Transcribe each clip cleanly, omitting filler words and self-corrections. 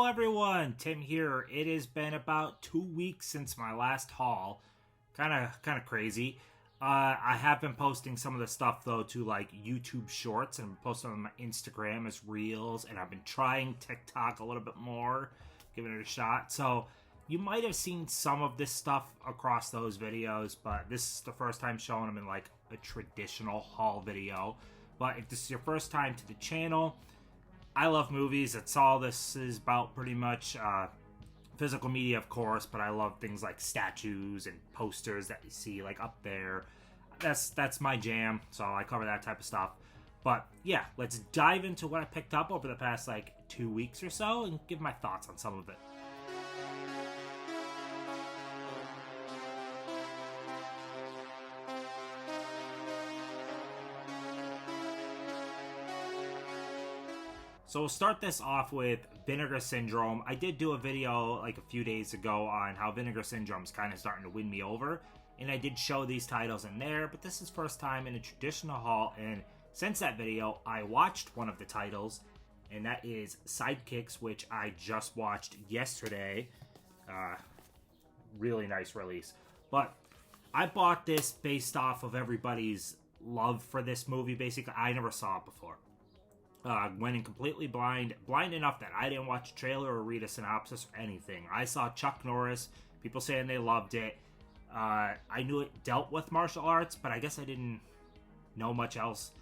Hello everyone, Tim here. It has been about 2 weeks since my last haul. Kind of crazy. I have been posting some of the stuff though to like YouTube Shorts and posting on my Instagram as Reels, and I've been trying TikTok a little bit more, giving it a shot. So you might have seen some of this stuff across those videos, but this is the first time showing them in like a traditional haul video. But if this is your first time to the channel, I love movies. That's all this is about pretty much. Physical media, of course, but I love things like statues and posters that you see like up there. That's my jam, so I cover that type of stuff. But yeah, let's dive into what I picked up over the past like 2 weeks or so and give my thoughts on some of it. So we'll start this off with Vinegar Syndrome. I did do a video like a few days ago on how Vinegar Syndrome is kind of starting to win me over, and I did show these titles in there, but this is first time in a traditional haul, and since that video, I watched one of the titles, and that is Sidekicks, which I just watched yesterday. Really nice release. But I bought this based off of everybody's love for this movie. Basically, I never saw it before. Went in completely blind enough that I didn't watch a trailer or read a synopsis or anything. I saw Chuck Norris, people saying they loved it. I knew it dealt with martial arts, but I guess I didn't know much else.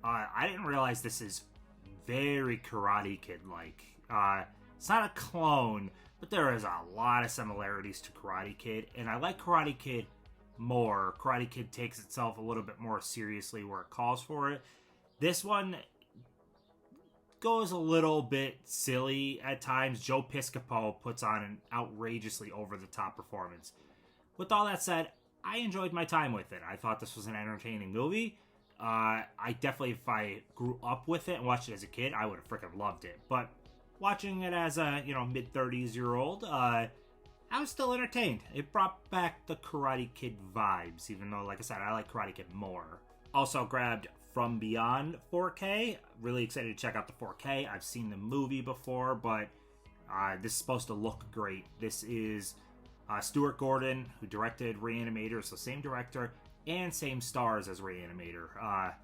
I didn't realize this is very Karate Kid-like. It's not a clone, but there is a lot of similarities to Karate Kid, and I like Karate Kid more. Karate Kid takes itself a little bit more seriously where it calls for it. This one goes a little bit silly at times. Joe Piscopo puts on an outrageously over-the-top performance. With all that said, I enjoyed my time with it. I thought this was an entertaining movie. I definitely, if I grew up with it and watched it as a kid, I would have freaking loved it. But watching it as a, mid-30s-year-old, I was still entertained. It brought back the Karate Kid vibes, even though, like I said, I like Karate Kid more. Also grabbed From Beyond 4K. Really excited to check out the 4K. I've seen the movie before, but this is supposed to look great. This is Stuart Gordon, who directed Reanimator, so same director and same stars as Reanimator.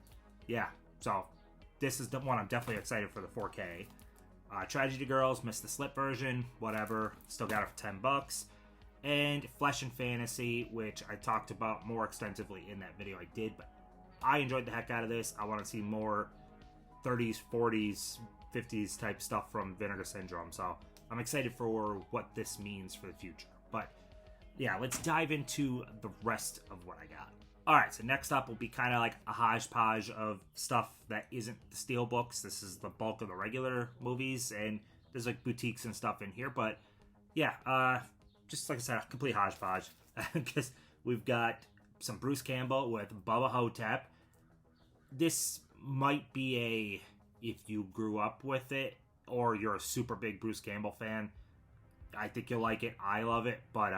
Yeah, so this is the one I'm definitely excited for the 4K. Tragedy Girls, missed the slip version, whatever. Still got it for $10. And Flesh and Fantasy, which I talked about more extensively in that video I did, but I enjoyed the heck out of this. I want to see more 30s, 40s, 50s type stuff from Vinegar Syndrome. So I'm excited for what this means for the future. But yeah, let's dive into the rest of what I got. Alright, so next up will be kind of like a hodgepodge of stuff that isn't the Steelbooks. This is the bulk of the regular movies, and there's like boutiques and stuff in here. But yeah, just like I said, a complete hodgepodge. Because we've got some Bruce Campbell with Bubba Hotep. This might be if you grew up with it or you're a super big Bruce Campbell fan, I think you'll like it. I love it, but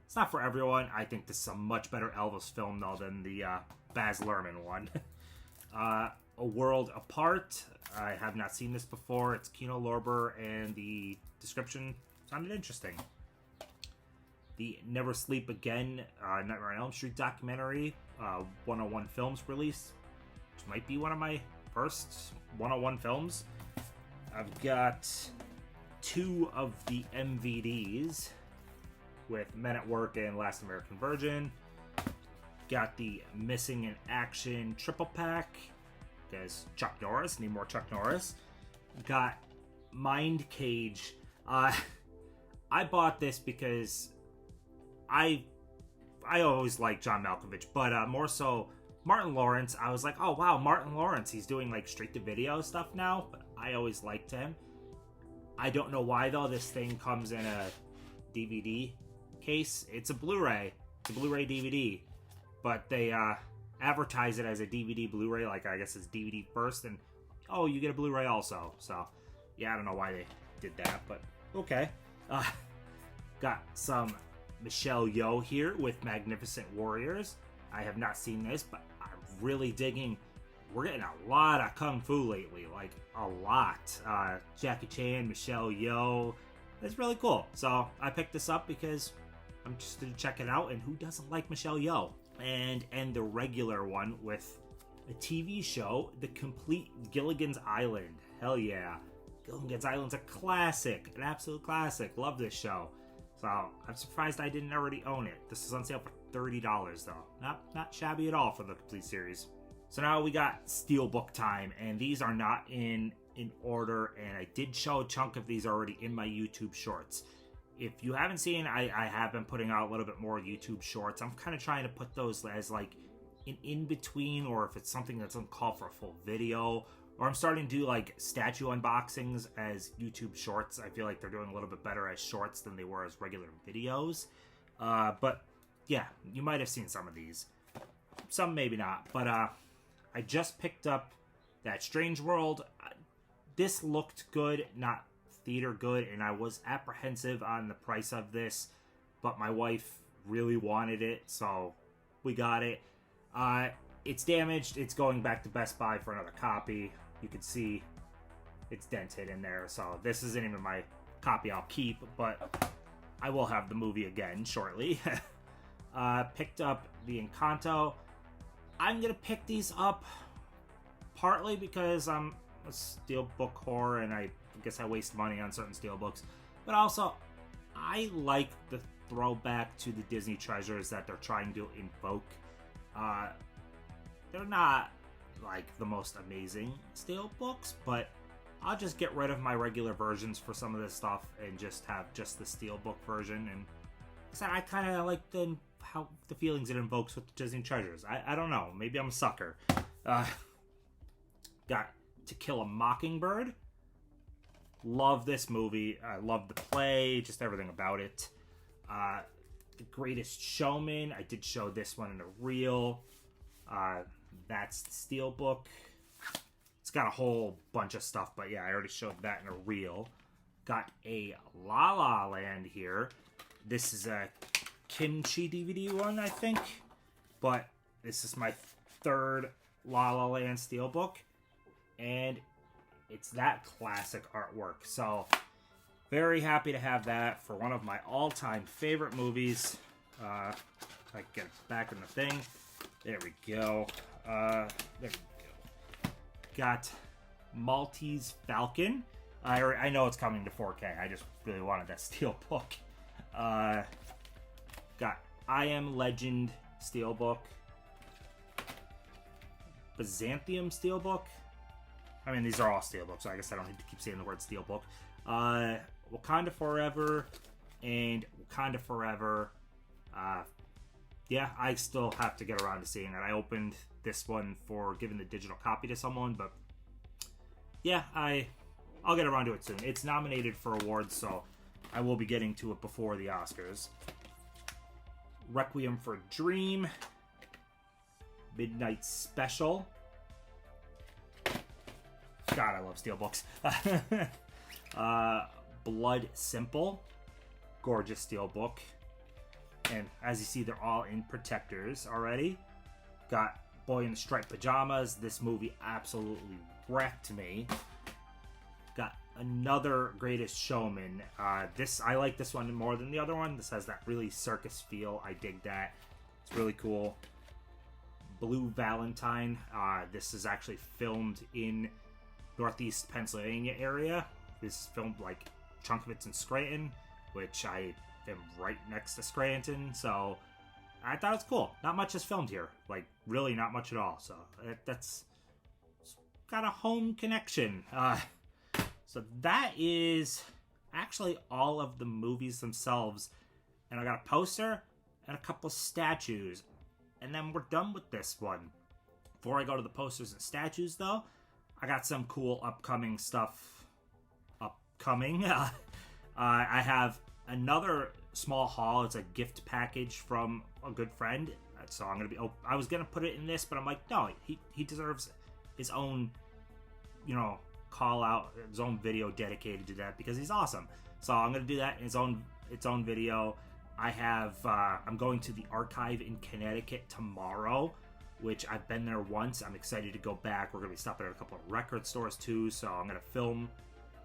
it's not for everyone. I think this is a much better Elvis film though than the Baz Luhrmann one. A World Apart. I have not seen this before. It's Kino Lorber, and the description sounded interesting. The Never Sleep Again Nightmare on Elm Street documentary, 101 Films release, which might be one of my first 101 films. I've got 2 of the MVDs with Men at Work and Last American Virgin. Got the Missing in Action triple pack, because Chuck Norris, need more Chuck Norris. Got Mind Cage. I bought this because I always liked John Malkovich, but more so Martin Lawrence. I was like, oh wow, Martin Lawrence, he's doing like straight-to-video stuff now, but I always liked him. I don't know why though. This thing comes in a DVD case. It's a Blu-ray. It's a Blu-ray DVD, but they advertise it as a DVD Blu-ray, like I guess it's DVD first, and oh, you get a Blu-ray also. So yeah, I don't know why they did that, but okay. Got some Michelle Yeoh here with Magnificent Warriors. I have not seen this, but I'm really digging. We're getting a lot of Kung Fu lately, like a lot. Jackie Chan, Michelle Yeoh, it's really cool. So I picked this up because I'm interested to check it out, and who doesn't like Michelle Yeoh? And the regular one with a TV show, The Complete Gilligan's Island. Hell yeah. Gilligan's Island's a classic, an absolute classic. Love this show. So I'm surprised I didn't already own it. This is on sale for $30 though. Not shabby at all for the complete series. So now we got Steelbook time, and these are not in order, and I did show a chunk of these already in my YouTube shorts. If you haven't seen, I have been putting out a little bit more YouTube shorts. I'm kind of trying to put those as like an in-between, or if it's something that doesn't call for a full video, or I'm starting to do like statue unboxings as YouTube shorts. I feel like they're doing a little bit better as shorts than they were as regular videos. But yeah, you might have seen some of these. Some maybe not, but I just picked up that Strange World. This looked good, not theater good, and I was apprehensive on the price of this, but my wife really wanted it, so we got it. It's damaged. It's going back to Best Buy for another copy. You can see it's dented in there, so this isn't even my copy I'll keep, but I will have the movie again shortly. Picked up the Encanto. I'm gonna pick these up partly because I'm a Steelbook whore and I guess I waste money on certain Steelbooks, but also I like the throwback to the Disney treasures that they're trying to invoke. They're not like the most amazing Steelbooks, but I'll just get rid of my regular versions for some of this stuff and just have just the Steelbook version. And I kind of like how the feelings it invokes with the Disney treasures. I don't know, maybe I'm a sucker. Got To Kill a Mockingbird. Love this movie. I love the play, just everything about it. The Greatest Showman. I did show this one in a reel. That's the Steelbook. It's got a whole bunch of stuff, but yeah, I already showed that in a reel. Got a La La Land here. This is a Kimchi DVD one, I think. But this is my third La La Land Steelbook. And it's that classic artwork. So, very happy to have that for one of my all-time favorite movies. If I can get it back in the thing. There we go. There we go. Got Maltese Falcon. I know it's coming to 4K. I just really wanted that Steelbook. Got I Am Legend Steelbook. Byzantium Steelbook. I mean, these are all Steelbooks, so I guess I don't need to keep saying the word Steelbook. Wakanda Forever and Wakanda Forever. Yeah, I still have to get around to seeing it. I opened this one for giving the digital copy to someone, but yeah, I'll get around to it soon. It's nominated for awards, so I will be getting to it before the Oscars. Requiem for a Dream. Midnight Special. God, I love Steelbooks. Blood Simple. Gorgeous Steelbook. And as you see, they're all in protectors already. Got Boy in the Striped Pajamas. This movie absolutely wrecked me. Got another Greatest Showman. I like this one more than the other one. This has that really circus feel. I dig that. It's really cool. Blue Valentine. This is actually filmed in Northeast Pennsylvania area. This is filmed, like, a chunk of it's in Scranton, which I am right next to Scranton, so I thought it's cool. Not much is filmed here. Like, really not much at all, so that's got a home connection. So that is actually all of the movies themselves, and I got a poster and a couple of statues, and then we're done with this one. Before I go to the posters and statues, though, I got some cool upcoming stuff upcoming. I have another small haul. It's a gift package from a good friend. So I'm going to be... I was going to put it in this, but I'm like, no, he deserves his own, call out, his own video dedicated to that because he's awesome. So I'm going to do that in its own video. I have... I'm going to the archive in Connecticut tomorrow, which I've been there once. I'm excited to go back. We're going to be stopping at a couple of record stores too, so I'm going to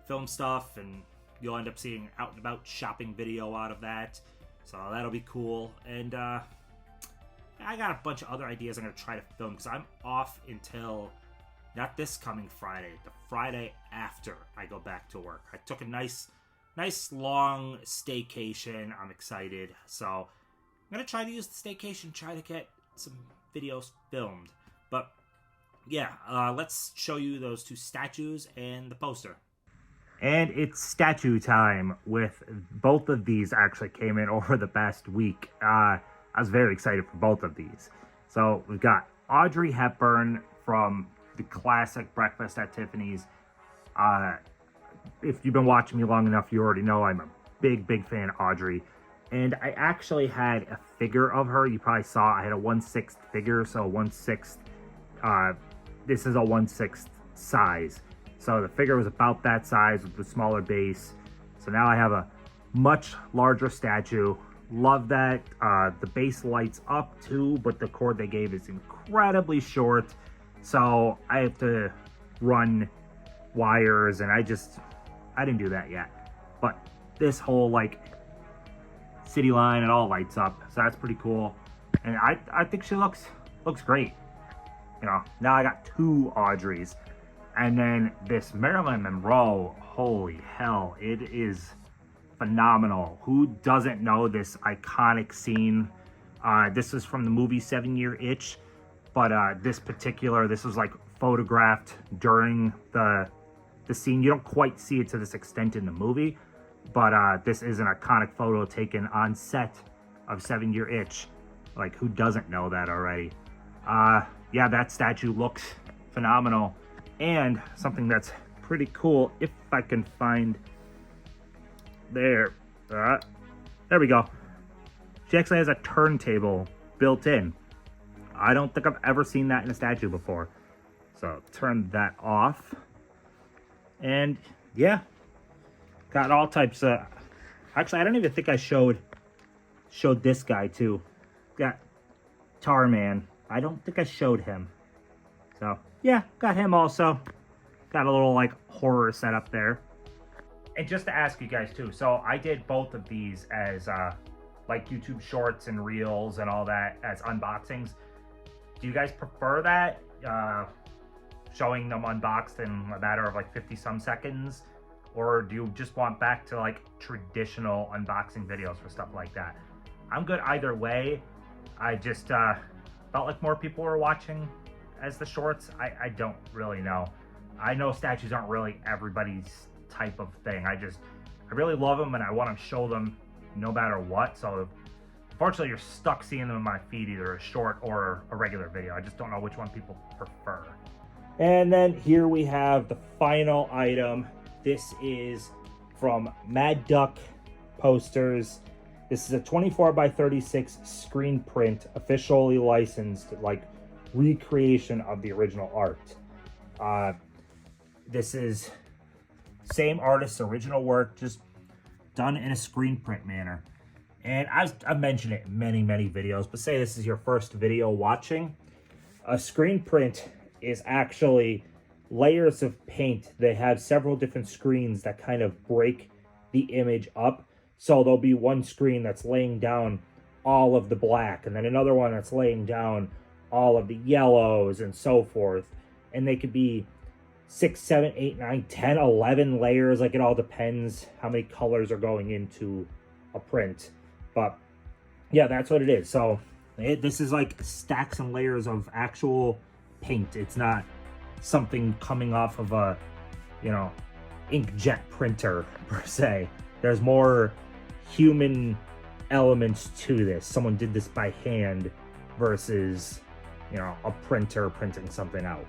film stuff and you'll end up seeing out and about shopping video out of that. So that'll be cool. And I got a bunch of other ideas I'm going to try to film because I'm off until not this coming Friday, the Friday after I go back to work. I took a nice long staycation. I'm excited. So I'm going to try to use the staycation, try to get some videos filmed. But yeah, let's show you those two statues and the poster. And it's statue time with both of these. Actually came in over the past week. I was very excited for both of these. So we've got Audrey Hepburn from the classic Breakfast at Tiffany's. If you've been watching me long enough, you already know I'm a big fan of Audrey. And I actually had a figure of her. You probably saw I had a 1/6 figure, so 1/6. This is a 1/6 size. So the figure was about that size with the smaller base. So now I have a much larger statue. Love that. The base lights up too, but the cord they gave is incredibly short. So I have to run wires, and I didn't do that yet. But this whole like city line, it all lights up. So that's pretty cool. And I think she looks great. You know, now I got two Audreys. And then this Marilyn Monroe, holy hell, it is phenomenal. Who doesn't know this iconic scene? This is from the movie 7 Year Itch, but this was like photographed during the scene. You don't quite see it to this extent in the movie, but this is an iconic photo taken on set of 7 Year Itch. Like, who doesn't know that already? Yeah, that statue looks phenomenal. And something that's pretty cool, if I can find there we go. She actually has a turntable built in. I don't think I've ever seen that in a statue before. So turn that off. And yeah, got all types of, actually I don't even think I showed this guy too. Got Tarman. I don't think I showed him. So yeah, got him also. Got a little like horror setup there. And just to ask you guys too, so I did both of these as like YouTube shorts and reels and all that as unboxings. Do you guys prefer that? Showing them unboxed in a matter of like 50 some seconds? Or do you just want back to like traditional unboxing videos for stuff like that? I'm good either way. I just felt like more people were watching as the shorts. I don't really know. I know statues aren't really everybody's type of thing. I really love them and I want to show them no matter what. So unfortunately you're stuck seeing them in my feed, either a short or a regular video. I just don't know which one people prefer. And then here we have the final item. This is from Mad Duck Posters. This is a 24x36 screen print, officially licensed, like recreation of the original art. This is same artist's original work, just done in a screen print manner. And I've mentioned it in many videos, but say this is your first video watching. A screen print is actually layers of paint. They have several different screens that kind of break the image up. So there'll be one screen that's laying down all of the black, and then another one that's laying down all of the yellows and so forth. And they could be 6, 7, 8, 9, 10, 11 layers. Like, it all depends how many colors are going into a print. But yeah, that's what it is. So this is like stacks and layers of actual paint. It's not something coming off of a, you know, inkjet printer per se. There's more human elements to this. Someone did this by hand versus, you know, a printer printing something out.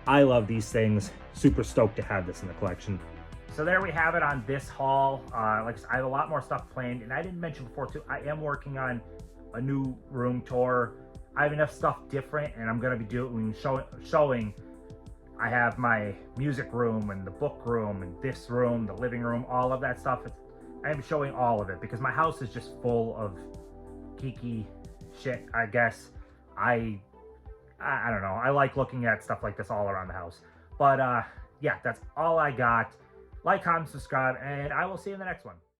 I love these things. Super stoked to have this in the collection. So there we have it on this haul. Like I said, I have a lot more stuff planned, and I didn't mention before too, I am working on a new room tour. I have enough stuff different, and I'm going to be showing. I have my music room and the book room and this room, the living room, all of that stuff. I am showing all of it because my house is just full of geeky shit, I guess. I don't know. I like looking at stuff like this all around the house. But yeah, that's all I got. Like, comment, subscribe, and I will see you in the next one.